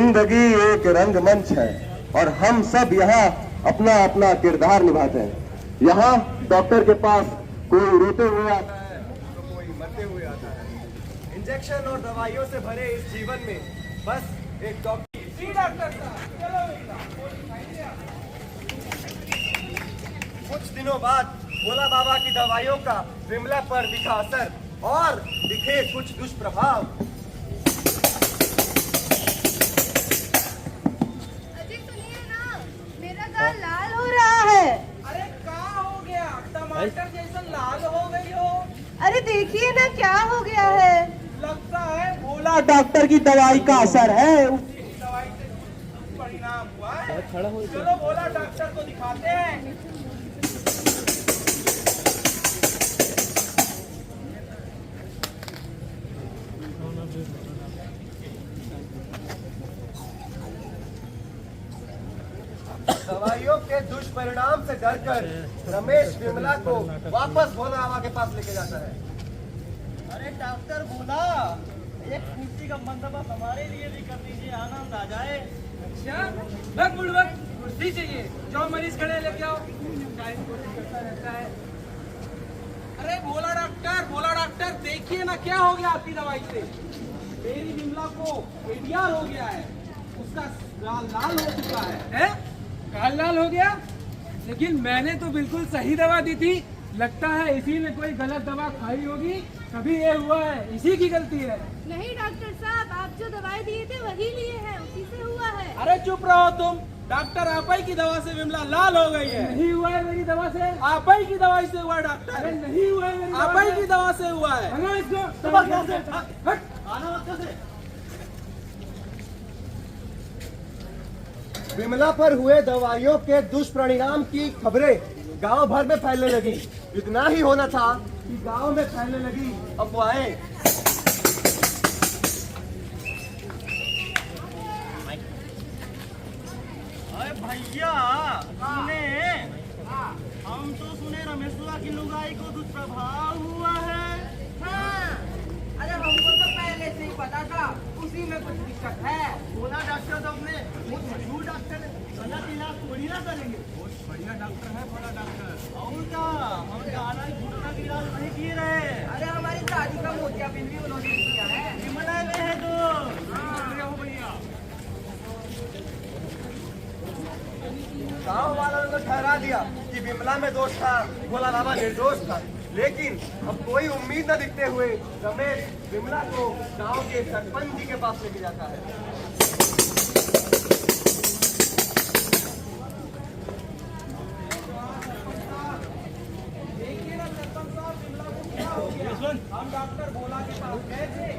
जिंदगी एक रंगमंच है और हम सब यहाँ अपना अपना किरदार निभाते हैं। यहाँ डॉक्टर के पास कोई रोते हुए आता है तो कोई मरते हुए आता है। इंजेक्शन और दवाइयों से भरे इस जीवन में बस एक डॉक्टर कुछ दिनों बाद भोला बाबा की दवाइयों का विमला पर दिखा असर और दिखे कुछ दुष्प्रभाव। लाल हो रहा है। अरे क्या हो गया? टमाटर जैसा लाल हो गई हो। अरे देखिए ना क्या हो गया है। लगता है भोला डॉक्टर की दवाई का असर है। दवाई से परिणाम हुआ है। चलो भोला डॉक्टर को दिखाते हैं। दवाइयों के दुष्परिणाम से डरकर रमेश विमला को वापस भोला बाबा के पास लेके जाता है। अरे डॉक्टर भोला, एक कुर्सी का बंदोबस्त हमारे लिए भी कर दीजिए, आनंद आ जाए। अच्छा, वक्त कुर्सी चाहिए। जो मरीज खड़े लेके आओ। रहता है। अरे भोला डॉक्टर देखिए ना क्या हो गया आपकी दवाई से। मेरी विमला को एडियार हो गया है। उसका गाल लाल हो चुका है? गाल लाल हो गया? लेकिन मैंने तो बिल्कुल सही दवा दी थी। लगता है इसी ने कोई गलत दवा खाई होगी, तभी ये हुआ है। इसी की गलती है। नहीं डॉक्टर साहब, आप जो दवाई दिए थे वही लिए हैं, उसी से हुआ है। अरे चुप रहो तुम। डॉक्टर आप ही की दवा से विमला लाल हो गई है। नहीं हुआ है मेरी दवा से। आप ही की दवाई से हुआ है डॉक्टर। अरे नहीं हुआ है मेरी आप ही की दवा से हुआ है। विमला पर हुए दवाइयों के दुष्परिणाम की खबरें गांव भर में फैलने लगी। इतना ही होना था कि गांव में फैलने लगी अफवाहें। अरे भैया सुने, हम तो सुने रमेशुआ की लुगाई को दुष्प्रभाव हुआ है। हाँ, अरे हमको तो पहले से ही पता था, उसी में कुछ दिक्कत है। भोला डॉक्टर तो अपने बहुत मशहूर डॉक्टर है, गलत इलाज थोड़ी ना करेंगे। बहुत बढ़िया डॉक्टर है भोला डॉक्टर। और क्या, हम गाना घुटना का इलाज नहीं किए रहे। अरे हमारी दादी का मोतियाबिंद भी उन्होंने किया है। विमला में है तो भैया गांव वालों ने तो ठहरा दिया कि विमला में दोष था, भोला बाबा निर्दोष था। लेकिन अब कोई उम्मीद न दिखते हुए रमेश विमला को गांव के सरपंच जी के पास लेके जाता है। देखिए ना सरपंच साहब, विमला को क्या हो गया? हम डॉक्टर भोला के पास गए थे,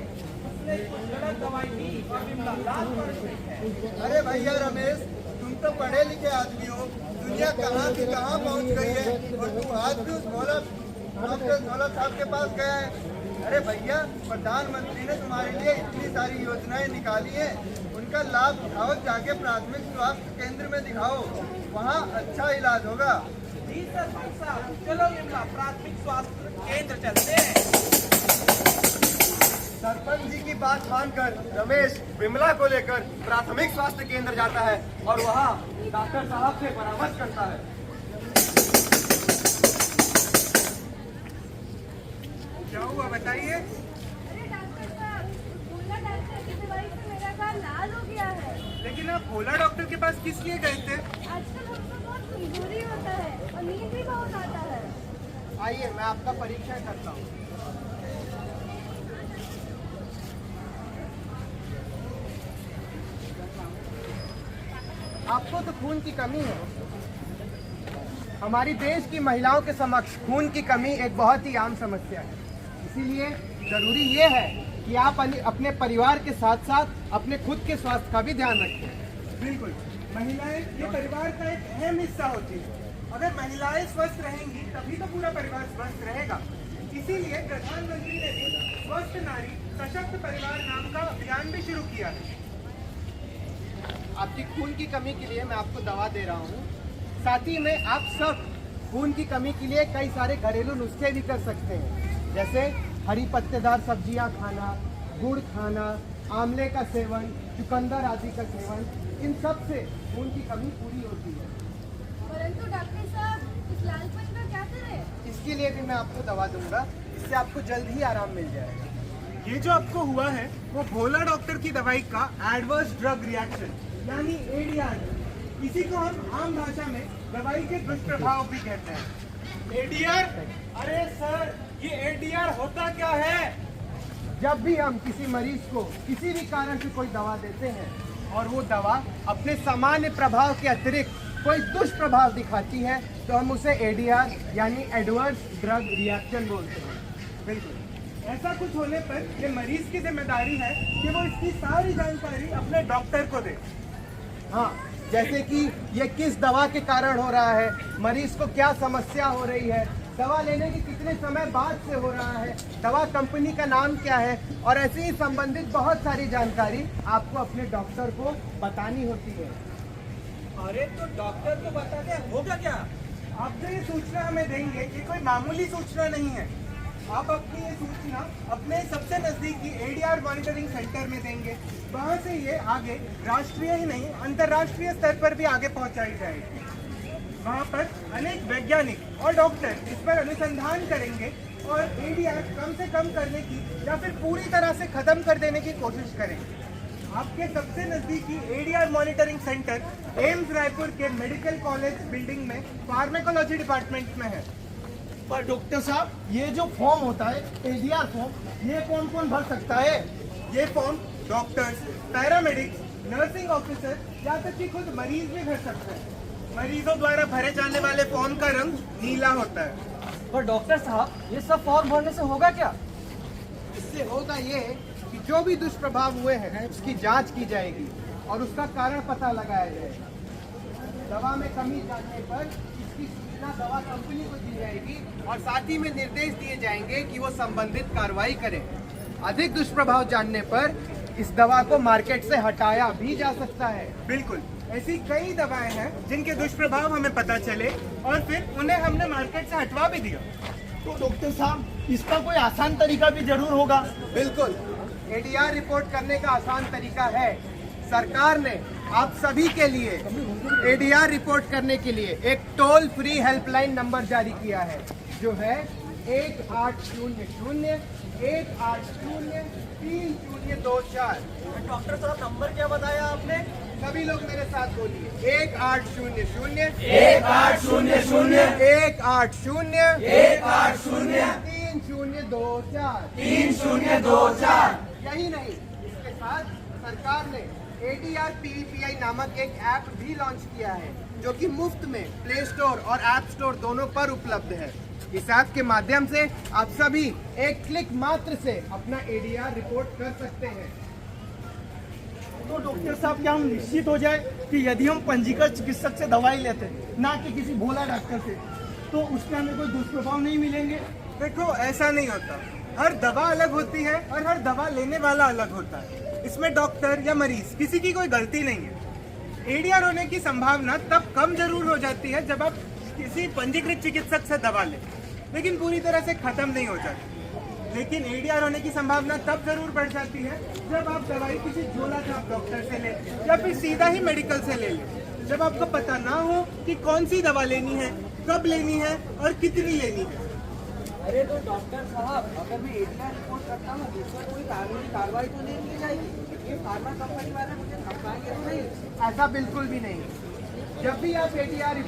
उसने कुछ गलत दवाई दी और विमला लाल पड़ गई है। अरे भैया रमेश, तुम तो पढ़े लिखे आदमी हो, दुनिया कहाँ से कहाँ पहुँच गई है और तुम आज भी उस डॉक्टर भोला साहब के पास गया है। अरे भैया, प्रधानमंत्री ने तुम्हारे लिए इतनी सारी योजनाएं निकाली हैं, उनका लाभ उठाओ, जाके प्राथमिक स्वास्थ्य केंद्र में दिखाओ, वहाँ अच्छा इलाज होगा। जी सरपंच साहब, चलो विमला प्राथमिक स्वास्थ्य केंद्र चलते हैं। सरपंच जी की बात मानकर रमेश विमला को लेकर प्राथमिक स्वास्थ्य केंद्र जाता है और वहाँ डॉक्टर साहब से परामर्श करता है। क्या हुआ बताइए? अरे डॉक्टर साहब, भोला डॉक्टर की दवाई से मेरा गाल लाल हो गया है। लेकिन आप भोला डॉक्टर के पास किस लिए गए थे? आजकल हमको बहुत कमजोरी होता है और नींद भी बहुत आता है। आइए, मैं आपका परीक्षण करता हूँ। आपको तो खून की कमी है। हमारी देश की महिलाओं के समक्ष खून की कमी एक बहुत ही आम समस्या है। इसीलिए जरूरी ये है कि आप अपने परिवार के साथ साथ अपने खुद के स्वास्थ्य का भी ध्यान रखें। बिल्कुल, महिलाएं ये परिवार का एक अहम हिस्सा होती है। अगर महिलाएं स्वस्थ रहेंगी तभी तो पूरा परिवार स्वस्थ रहेगा। इसीलिए प्रधानमंत्री ने भी स्वस्थ नारी सशक्त परिवार नाम का अभियान भी शुरू किया है। आपकी खून की कमी के लिए मैं आपको दवा दे रहा हूँ। साथ ही में आप सब खून की कमी के लिए कई सारे घरेलू नुस्खे भी कर सकते हैं, जैसे हरी पत्तेदार सब्जियां खाना, गुड़ खाना, आंवले का सेवन, चुकंदर आदि का सेवन, इन सब से खून की कमी पूरी होती है। परंतु डॉक्टर साहब इस लालपन का क्या करें? इसके लिए भी मैं आपको दवा दूंगा, इससे आपको जल्द ही आराम मिल जाएगा। ये जो आपको हुआ है वो भोला डॉक्टर की दवाई का एडवर्स ड्रग रिएक्शन यानी एडीआर, इसी को हम आम भाषा में दवाई के दुष्प्रभाव भी कहते हैं। एडीआर? अरे सर, ये एडीआर होता क्या है? जब भी हम किसी मरीज को किसी भी कारण से कोई दवा देते हैं और वो दवा अपने सामान्य प्रभाव के अतिरिक्त कोई दुष्प्रभाव दिखाती है तो हम उसे एडीआर यानी एडवर्स ड्रग रिएक्शन बोलते हैं। बिल्कुल, ऐसा कुछ होने पर ये मरीज की जिम्मेदारी है कि वो इसकी सारी जानकारी अपने डॉक्टर को दे। हाँ, जैसे कि ये किस दवा के कारण हो रहा है, मरीज को क्या समस्या हो रही है, दवा लेने के कितने समय बाद से हो रहा है, दवा कंपनी का नाम क्या है, और ऐसे ही संबंधित बहुत सारी जानकारी आपको अपने डॉक्टर को बतानी होती है। अरे तो डॉक्टर को बता दे, होगा क्या? आप जो ये सूचना हमें देंगे ये कोई मामूली सूचना नहीं है। आप अपनी ये सूचना अपने सबसे नजदीकी एडीआर मॉनिटरिंग सेंटर में देंगे। वहाँ से ये आगे राष्ट्रीय ही नहीं अंतर्राष्ट्रीय स्तर पर भी आगे पहुँचाई जाएगी। वहाँ पर अनेक वैज्ञानिक और डॉक्टर इस पर अनुसंधान करेंगे और एडीआर कम से कम करने की या फिर पूरी तरह से खत्म कर देने की कोशिश करेंगे। आपके सबसे नजदीकी ADR monitoring centre AIIMS Raipur के मेडिकल कॉलेज बिल्डिंग में फार्मेकोलॉजी डिपार्टमेंट में है। पर डॉक्टर साहब, ये जो फॉर्म होता है एडीआर फॉर्म, ये कौन कौन भर सकता है? ये form doctors, paramedics, nursing officer या तक कि खुद मरीज भी भर सकते हैं। मरीजों द्वारा भरे जाने वाले फॉर्म का रंग नीला होता है। पर डॉक्टर साहब, ये सब फॉर्म भरने से होगा क्या? इससे होगा ये कि जो भी दुष्प्रभाव हुए हैं उसकी जांच की जाएगी और उसका कारण पता लगाया जाएगा। दवा में कमी जानने पर इसकी सूचना दवा कंपनी को दी जाएगी और साथ ही में निर्देश दिए जाएंगे कि वो संबंधित कार्रवाई करें। अधिक दुष्प्रभाव जानने पर इस दवा को मार्केट से हटाया भी जा सकता है। बिल्कुल, ऐसी कई दवाएं हैं जिनके दुष्प्रभाव हमें पता चले और फिर उन्हें हमने मार्केट से हटवा भी दिया। तो डॉक्टर साहब, इसका कोई आसान तरीका भी जरूर होगा। बिल्कुल, एडीआर रिपोर्ट करने का आसान तरीका है। सरकार ने आप सभी के लिए एडीआर रिपोर्ट करने के लिए एक टोल फ्री हेल्पलाइन नंबर जारी किया है, जो है 1800-180-3024। डॉक्टर साहब, नंबर क्या बताया आपने? सभी लोग मेरे साथ बोलिए, 1800-180-3024। यही नहीं, इसके साथ सरकार ने ADR PVPI नामक एक ऐप भी लॉन्च किया है, जो कि मुफ्त में प्ले स्टोर और ऐप स्टोर दोनों पर उपलब्ध है। इस ऐप के माध्यम से आप सभी एक क्लिक मात्र से अपना ADR रिपोर्ट कर सकते हैं। तो डॉक्टर साहब, क्या हम निश्चित हो जाए कि यदि हम पंजीकृत चिकित्सक से दवाई लेते हैं, ना कि किसी भोला डॉक्टर से, तो उसके हमें कोई दुष्प्रभाव नहीं मिलेंगे? देखो, ऐसा नहीं होता। हर दवा अलग होती है और हर दवा लेने वाला अलग होता है। इसमें डॉक्टर या मरीज किसी की कोई गलती नहीं है। एडीआर होने की संभावना तब कम जरूर हो जाती है जब आप किसी पंजीकृत चिकित्सक से दवा लें, लेकिन पूरी तरह से खत्म नहीं हो जाती। लेकिन एडीआर होने की संभावना तब जरूर बढ़ जाती है जब आप दवाई किसी झोला छाप डॉक्टर से लें या फिर सीधा ही मेडिकल से ले लें, जब आपको पता ना हो कि कौन सी दवा लेनी है, कब लेनी है और कितनी लेनी है। अरे तो डॉक्टर साहब, अगर मैं एडीआर रिपोर्ट करता हूँ, इस पर कोई कानूनी कार्रवाई तो नहीं की जाएगी? ये फार्मा कंपनी वाले मुझे धमकाएंगे तो नहीं? ऐसा बिल्कुल भी नहीं। जब भी आप ADR रिपोर्ट